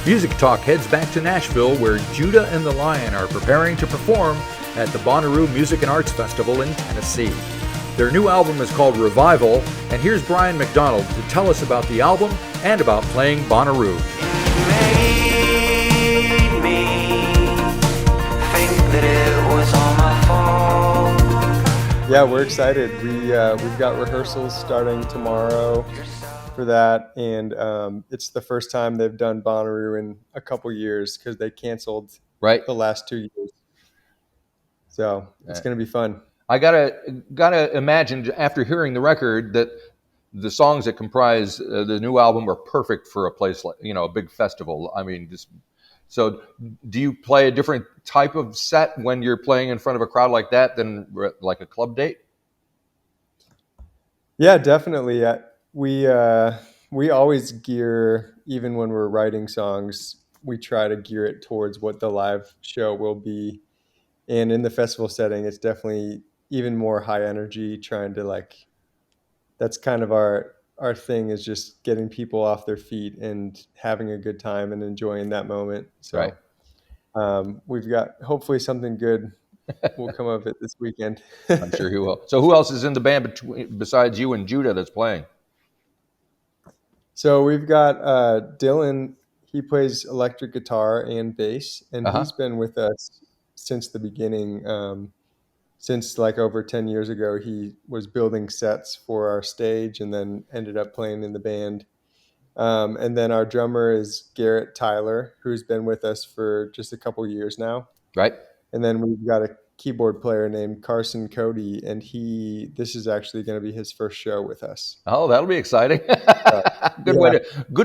Music Talk heads back to Nashville, where Judah and the Lion are preparing to perform at the Bonnaroo Music and Arts Festival in Tennessee. Their new album is called Revival, and here's Brian MacDonald to tell us about the album and about playing Bonnaroo. Made me think that it was all my fault. Yeah, we're excited. We've got rehearsals starting tomorrow for that, and it's the first time they've done Bonnaroo in a couple years because they canceled the last 2 years. So it's going to be fun. I gotta imagine after hearing the record that the songs that comprise the new album are perfect for a place like a big festival. I mean, so do you play a different type of set when you're playing in front of a crowd like that than like a club date? Yeah, definitely. We always gear, even when we're writing songs, we try to gear it towards what the live show will be. And in the festival setting, it's definitely even more high energy, trying to that's kind of our thing, is just getting people off their feet and having a good time and enjoying that moment. So we've got hopefully something good will come of it this weekend. I'm sure he will. So who else is in the band besides you and Judah that's playing? So we've got Dylan. He plays electric guitar and bass, and he's been with us since the beginning. Since over 10 years ago, he was building sets for our stage and then ended up playing in the band. And then our drummer is Garrett Tyler, who's been with us for just a couple years now. Right. And then we've got a keyboard player named Carson Cody, and this is actually going to be his first show with us. Oh, that'll be exciting. Good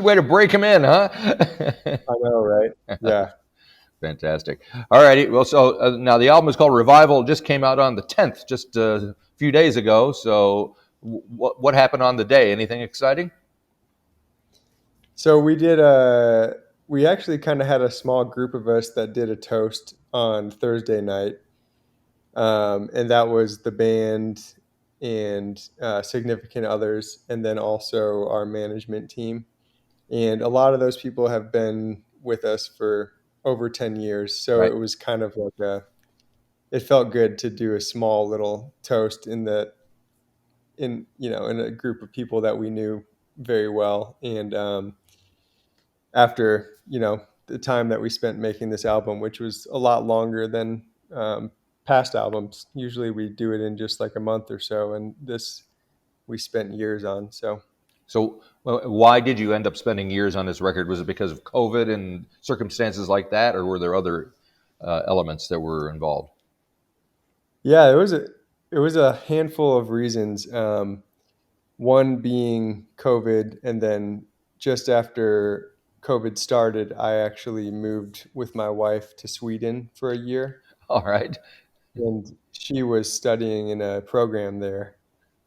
way to break him in, huh? I know, right? Yeah. Fantastic. All righty. Well, so now the album is called Revival. It just came out on the 10th, just a few days ago. So what happened on the day? Anything exciting? So we actually kind of had a small group of us that did a toast on Thursday night. And that was the band and significant others, and then also our management team. And a lot of those people have been with us for over 10 years. So it was kind of it felt good to do a small little toast in a group of people that we knew very well. And after, the time that we spent making this album, which was a lot longer than past albums. Usually we do it in just a month or so, and this we spent years on. So why did you end up spending years on this record? Was it because of COVID and circumstances like that, or were there other elements that were involved? Yeah, it was a handful of reasons. One being COVID, and then just after COVID started, I actually moved with my wife to Sweden for a year. All right. And she was studying in a program there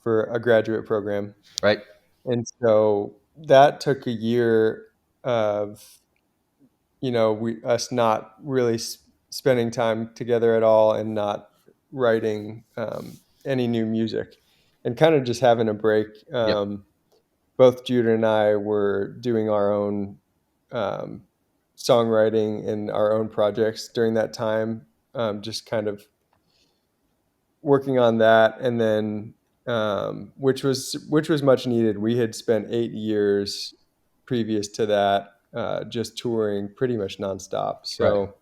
for a graduate program. Right. And so that took a year of, us not really spending time together at all and not writing any new music, and kind of just having a break. Both Judah and I were doing our own songwriting and our own projects during that time, just kind of working on that, and then which was much needed. We had spent 8 years previous to that just touring pretty much nonstop. So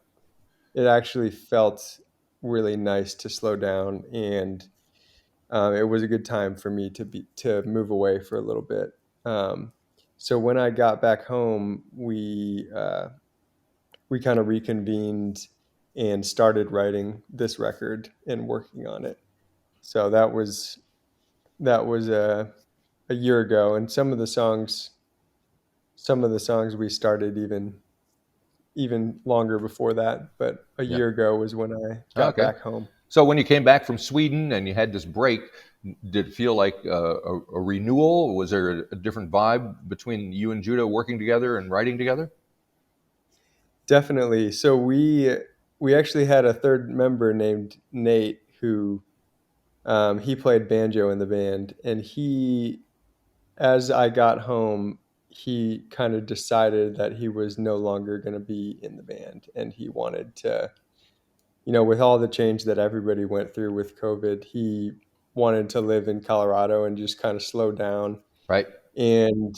it actually felt really nice to slow down, and it was a good time for me to move away for a little bit. So when I got back home, we kind of reconvened and started writing this record and working on it. So that was a year ago, and some of the songs we started even longer before that. But a year ago was when I got back home. So when you came back from Sweden and you had this break, did it feel like a renewal? Was there a different vibe between you and Judah working together and writing together? Definitely. So we actually had a third member named Nate who he played banjo in the band, and as I got home, he kind of decided that he was no longer going to be in the band, and he wanted to, with all the change that everybody went through with COVID, he wanted to live in Colorado and just kind of slow down. Right. And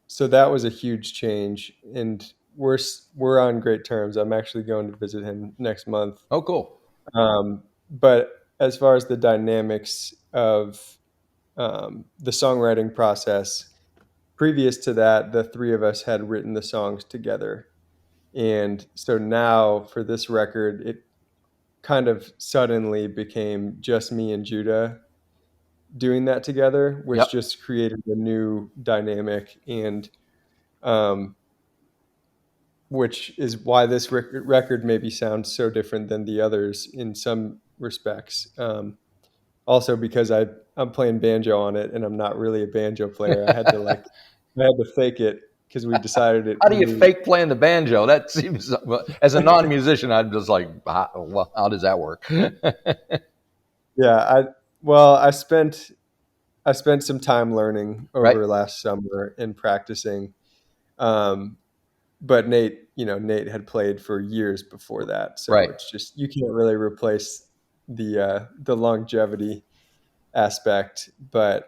so that was a huge change, and we're on great terms. I'm actually going to visit him next month. Oh, cool. But as far as the dynamics of the songwriting process, previous to that, the three of us had written the songs together. And so now for this record, it kind of suddenly became just me and Judah doing that together, which Yep. just created a new dynamic, and which is why this record maybe sounds so different than the others in some respects. Also because I'm playing banjo on it, and I'm not really a banjo player. I had to fake it because we decided it. How do you fake playing the banjo? That seems, as a non-musician, I'm just like, well, how does that work? Yeah, I spent some time learning Right. over last summer and practicing. But Nate had played for years before that, so Right. it's just, you can't really replace the longevity aspect. But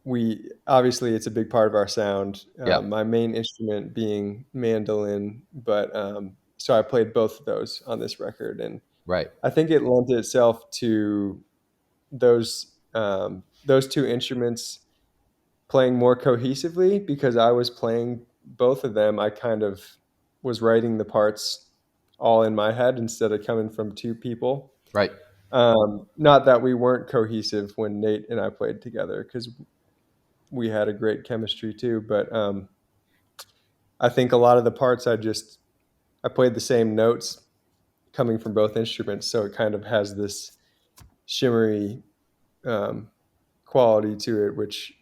we obviously, it's a big part of our sound. Yeah. My main instrument being mandolin, but so I played both of those on this record, and Right. I think it lent itself to those two instruments playing more cohesively, because I was playing both of them. I kind of was writing the parts all in my head instead of coming from two people. Right. Not that we weren't cohesive when Nate and I played together, because we had a great chemistry too. But I think a lot of the parts I played the same notes coming from both instruments, so it kind of has this shimmery quality to it, which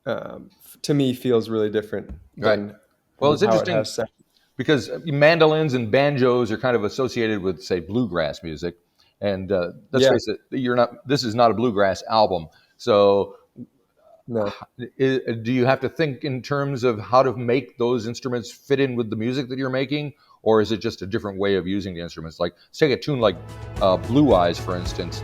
to me feels really different than Right. Well, it's how interesting it has sounded. because mandolins and banjos are kind of associated with, say, bluegrass music, and let's Yeah. face it, this is not a bluegrass album. So, No. do you have to think in terms of how to make those instruments fit in with the music that you're making, or is it just a different way of using the instruments? Like, let's take a tune like "Blue Eyes," for instance.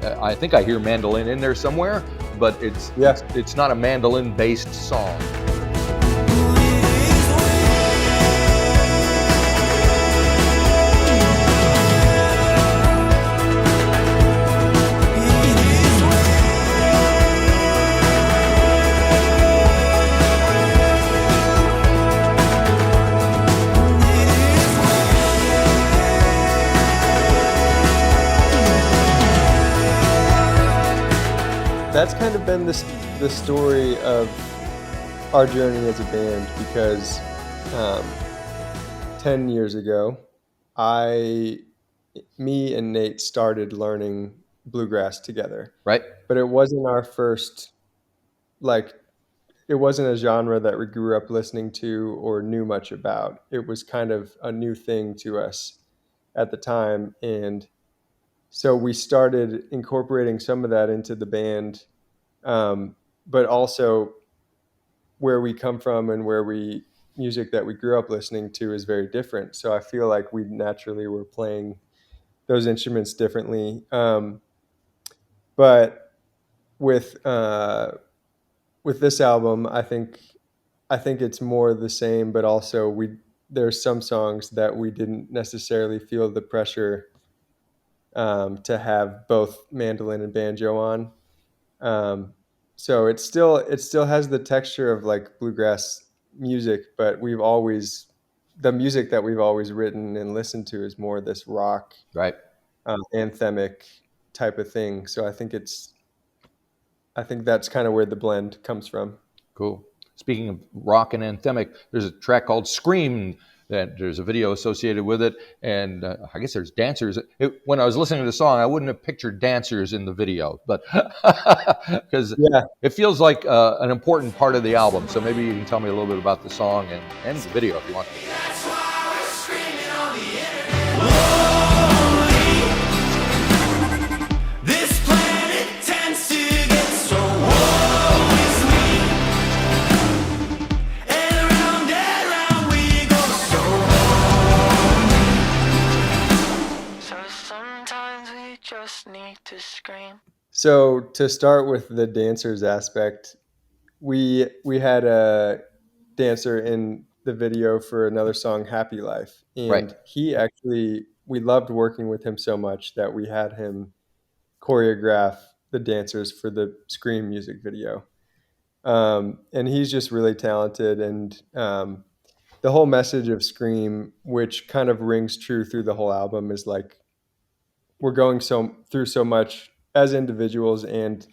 I think I hear mandolin in there somewhere, but it's not a mandolin-based song. That's kind of been the story of our journey as a band, because 10 years ago, me and Nate started learning bluegrass together. Right. But it wasn't our first, it wasn't a genre that we grew up listening to or knew much about. It was kind of a new thing to us at the time. And so we started incorporating some of that into the band, but also where we come from and music that we grew up listening to is very different. So I feel like we naturally were playing those instruments differently. But with this album, I think it's more the same, but also there's some songs that we didn't necessarily feel the pressure to have both mandolin and banjo on. So it still has the texture of like bluegrass music, but the music that we've always written and listened to is more this rock, Right. Anthemic type of thing. So I think that's kind of where the blend comes from. Cool. Speaking of rock and anthemic, there's a track called "Scream" that there's a video associated with it, and I guess there's dancers. When I was listening to the song, I wouldn't have pictured dancers in the video, but because it feels like an important part of the album. So maybe you can tell me a little bit about the song and the video if you want. That's why we're screaming on the internet. This planet tends to get so warm. to scream? So to start with the dancers aspect, we had a dancer in the video for another song, Happy Life, Right. and he actually, we loved working with him so much that we had him choreograph the dancers for the Scream music video. And he's just really talented, and the whole message of Scream, which kind of rings true through the whole album, is like we're going through so much as individuals and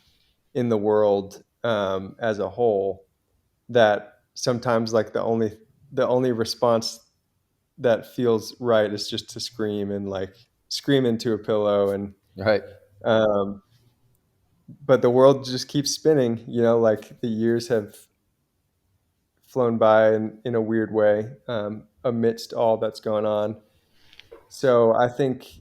in the world as a whole, that sometimes like the only response that feels right is just to scream and like scream into a pillow. And Right. um, but the world just keeps spinning, like the years have flown by in a weird way, amidst all that's going on. So I think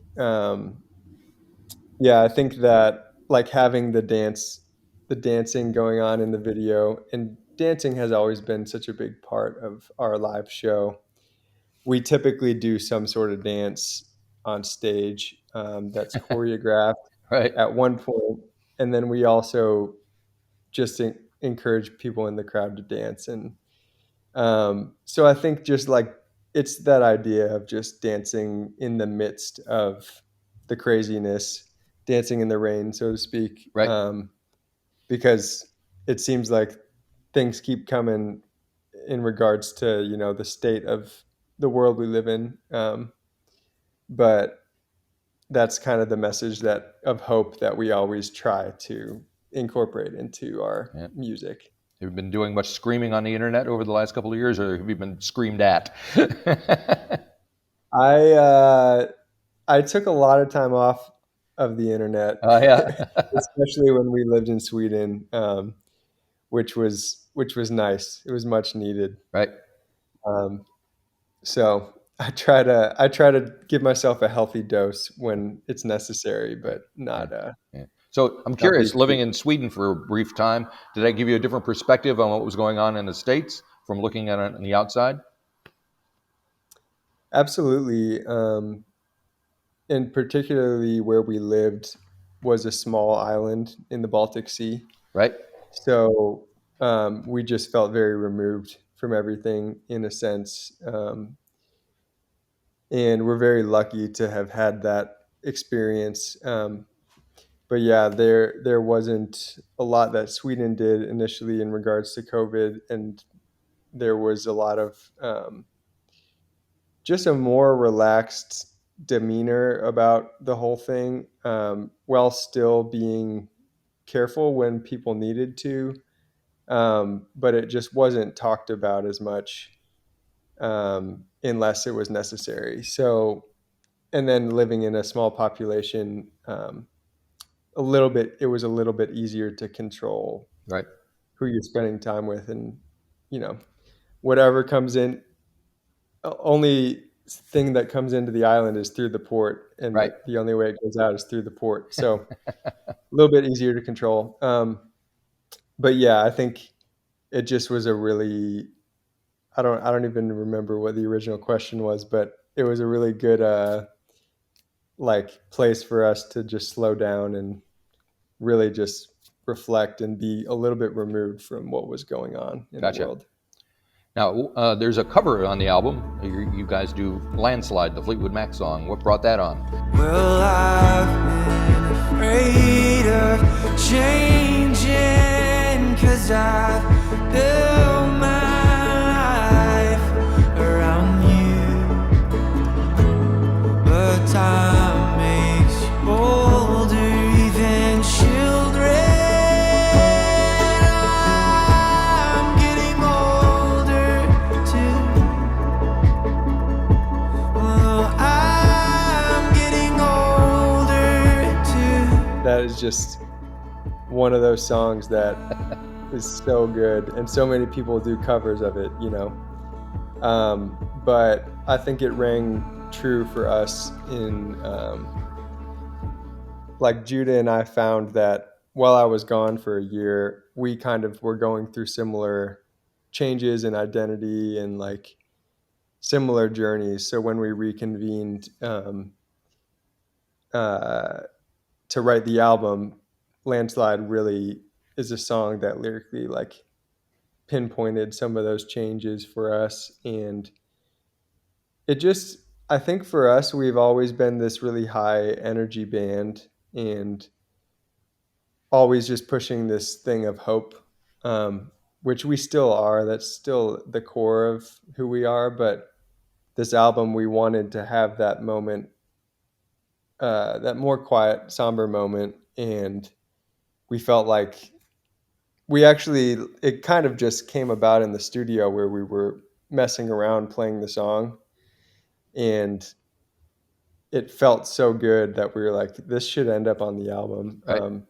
that like having the dancing going on in the video, and dancing has always been such a big part of our live show. We typically do some sort of dance on stage that's choreographed Right. at one point, and then we also just encourage people in the crowd to dance. And so I think just like it's that idea of just dancing in the midst of the craziness, dancing in the rain, so to speak, Right. because it seems like things keep coming in regards to the state of the world we live in. But that's kind of the message that of hope that we always try to incorporate into our Yeah. music. Have you been doing much screaming on the internet over the last couple of years, or have you been screamed at? I took a lot of time off of the internet, Yeah. especially when we lived in Sweden, which was nice. It was much needed. Right. Um, so I try to give myself a healthy dose when it's necessary, but not Yeah. So I'm not be curious, living in Sweden for a brief time, did that give you a different perspective on what was going on in the States from looking at it on the outside? absolutely. And particularly where we lived was a small island in the Baltic Sea. Right. So we just felt very removed from everything in a sense. And we're very lucky to have had that experience. But yeah, there wasn't a lot that Sweden did initially in regards to COVID, and there was a lot of just a more relaxed demeanor about the whole thing, while still being careful when people needed to. But it just wasn't talked about as much unless it was necessary. So, and then living in a small population, it was a little bit easier to control Right. who you're spending time with, and you know, whatever comes in, only thing that comes into the island is through the port, and Right. the only way it goes out is through the port. So a little bit easier to control. But yeah, I think it just was a really, I don't even remember what the original question was, but it was a really good like place for us to just slow down and really just reflect and be a little bit removed from what was going on in the Gotcha. world. Now, there's a cover on the album. You guys do Landslide, the Fleetwood Mac song. What brought that on? Well, I've been afraid of changing, 'cause I've built my life around you. But time makes you older, even children. I'm getting older too. Oh, I'm getting older too. That is just one of those songs that is so good, and so many people do covers of it, but I think it rang true for us in like Judah and I found that while I was gone for a year, we kind of were going through similar changes in identity and like similar journeys. So when we reconvened to write the album, Landslide really is a song that lyrically like pinpointed some of those changes for us. And it just, I think for us, we've always been this really high energy band and always just pushing this thing of hope, which we still are. That's still the core of who we are. But this album, we wanted to have that moment, that more quiet, somber moment. And we felt like it kind of just came about in the studio where we were messing around playing the song. And it felt so good that we were like, this should end up on the album. Right.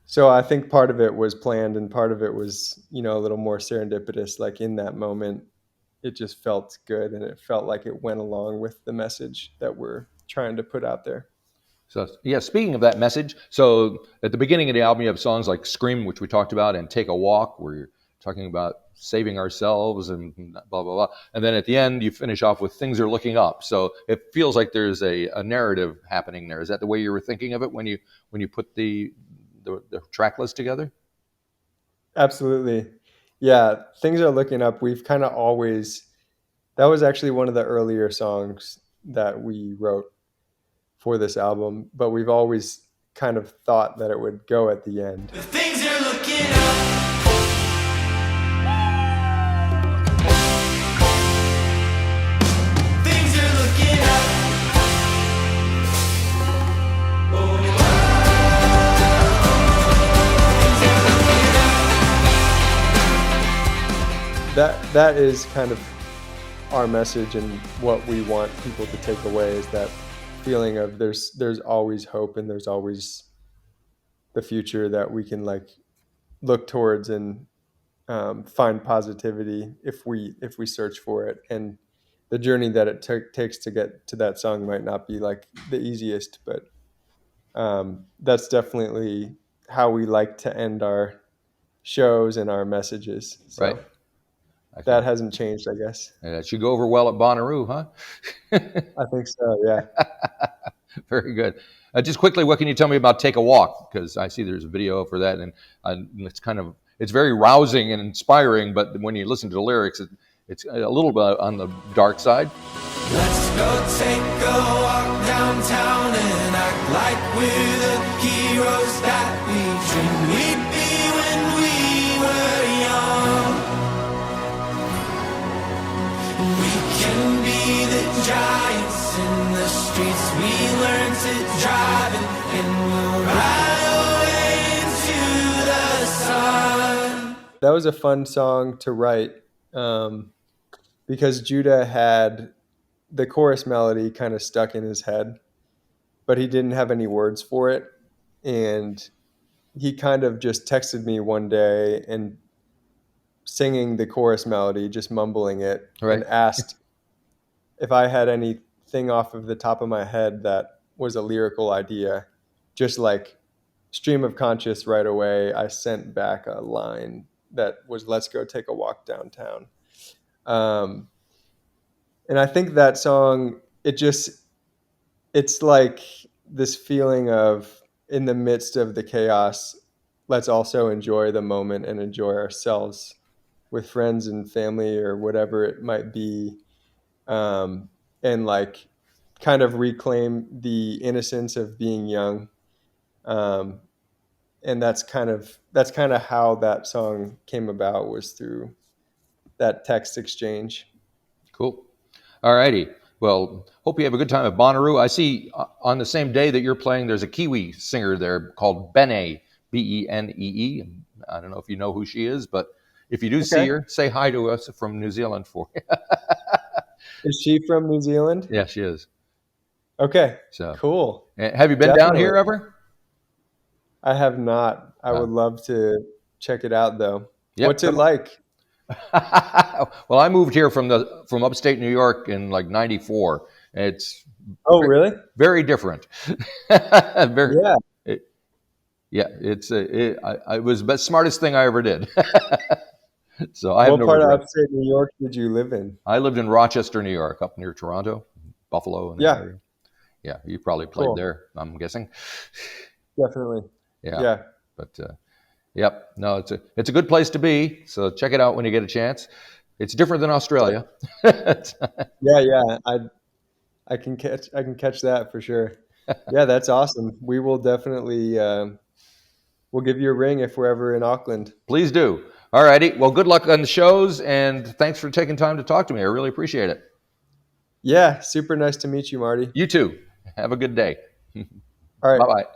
So I think part of it was planned and part of it was, a little more serendipitous. Like in that moment, it just felt good and it felt like it went along with the message that we're trying to put out there. So yeah, speaking of that message, so at the beginning of the album, you have songs like "Scream," which we talked about, and "Take a Walk," where you're talking about saving ourselves and blah blah blah. And then at the end, you finish off with "Things Are Looking Up." So it feels like there's a narrative happening there. Is that the way you were thinking of it when you put the track list together? Absolutely. Yeah, Things Are Looking Up. We've kind of always, that was actually one of the earlier songs that we wrote for this album, but we've always kind of thought that it would go at the end. Things are looking up. Things are looking up. That is kind of our message and what we want people to take away is that feeling of there's always hope and there's always the future that we can like look towards and find positivity if we search for it. And the journey that it takes to get to that song might not be like the easiest, but that's definitely how we like to end our shows and our messages. So Right. that hasn't changed, I guess. That should go over well at Bonnaroo, huh? I think so, yeah. Very good. Just quickly, what can you tell me about "Take a Walk"? Because I see there's a video for that, and it's very rousing and inspiring. But when you listen to the lyrics, it's a little bit on the dark side. Let's go take a walk downtown and act like we're the heroes that we dreamed we'd be when we were young. We can be the giants in the streets we learned to drive in, and we'll ride away into the sun. That was a fun song to write because Judah had the chorus melody kind of stuck in his head, but he didn't have any words for it. And he kind of just texted me one day and singing the chorus melody, just mumbling it, Right. and asked if I had anything off of the top of my head that was a lyrical idea. Just like stream of conscious right away, I sent back a line that was, "Let's go take a walk downtown." And I think that song, it's like this feeling of in the midst of the chaos, let's also enjoy the moment and enjoy ourselves with friends and family or whatever it might be. And like kind of reclaim the innocence of being young. And that's kind of how that song came about, was through that text exchange. Cool. All righty. Well, hope you have a good time at Bonnaroo. I see on the same day that you're playing, there's a Kiwi singer there called Benee, Benee. I don't know if you know who she is, but if you do see her, say hi to us from New Zealand for you. Is she from New Zealand? Yeah, she is. Okay. So Cool. have you been down Definitely. here ever? I have not. I would love to check it out though. Yep, What's it come on. like? Well, I moved here from upstate New York in like '94. It's Really? very different. Very, Yeah. it was the smartest thing I ever did. So I have What no part of regrets. upstate New York did you live in? I lived in Rochester, New York, up near Toronto, Buffalo, and that Yeah. area. Yeah, you probably played Cool. there, I'm guessing. Definitely. Yeah, Yeah. but yep, no, it's a good place to be. So check it out when you get a chance. It's different than Australia. Yeah. I can catch that for sure. Yeah, that's awesome. We will definitely we'll give you a ring if we're ever in Auckland. Please do. All righty. Well, good luck on the shows, and thanks for taking time to talk to me. I really appreciate it. Yeah, super nice to meet you, Marty. You too. Have a good day. All right. Bye bye.